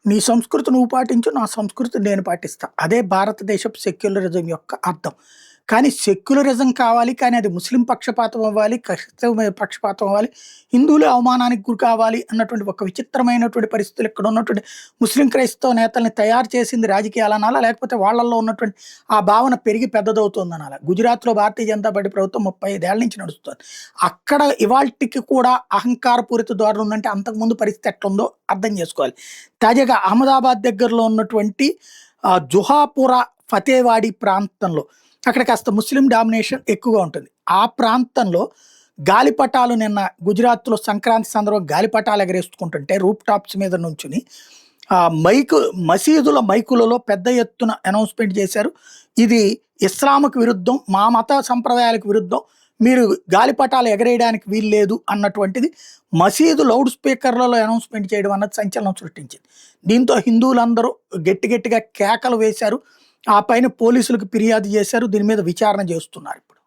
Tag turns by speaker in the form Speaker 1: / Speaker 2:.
Speaker 1: నీ సంస్కృతి నువ్వు పాటించు, నా సంస్కృతి నేను పాటిస్తా. అదే భారతదేశపు సెక్యులరిజం యొక్క అర్థం. కానీ సెక్యులరిజం కావాలి, కానీ అది ముస్లిం పక్షపాతం అవ్వాలి, క్రైస్తవ మీద పక్షపాతం అవ్వాలి, హిందువులే అవమానానికి గురి కావాలి అన్నటువంటి ఒక విచిత్రమైనటువంటి పరిస్థితులు ఇక్కడ ఉన్నటువంటి ముస్లిం క్రైస్తవ నేతల్ని తయారు చేసింది రాజకీయాలు అనాలా? లేకపోతే వాళ్ళల్లో ఉన్నటువంటి ఆ భావన పెరిగి పెద్దదవుతుంది అనాలా? గుజరాత్‌లో భారతీయ జనతా పార్టీ ప్రభుత్వం 35 ఏళ్ల నుంచి నడుస్తుంది. అక్కడ ఇవాల్టికి కూడా అహంకారపూరిత ధోరణి ఉందంటే అంతకుముందు పరిస్థితి ఎట్లుందో అర్థం చేసుకోవాలి. తాజాగా అహ్మదాబాద్ దగ్గరలో ఉన్నటువంటి జుహాపుర, ఫతేవాడి ప్రాంతంలో అక్కడ కాస్త ముస్లిం డామినేషన్ ఎక్కువగా ఉంటుంది. ఆ ప్రాంతంలో గాలిపటాలు నిన్న గుజరాత్‌లో సంక్రాంతి సందర్భంగా గాలిపటాలు ఎగరేసుకుంటుంటే రూఫ్ టాప్స్ మీద నుంచుని మసీదుల మైకులలో పెద్ద ఎత్తున అనౌన్స్‌మెంట్ చేశారు. ఇది ఇస్లాంకు విరుద్ధం, మా మత సంప్రదాయాలకు విరుద్ధం, మీరు గాలిపటాలు ఎగరేయడానికి వీలు లేదు అన్నటువంటిది మసీదు లౌడ్ స్పీకర్లలో అనౌన్స్‌మెంట్ చేయడం అన్నది సంచలనం సృష్టించింది. దీంతో హిందువులందరూ గట్టిగా కేకలు వేశారు. ఆ పైన పోలీసులకు ఫిర్యాదు చేశారు. దీని మీద విచారణ చేస్తున్నారు ఇప్పుడు.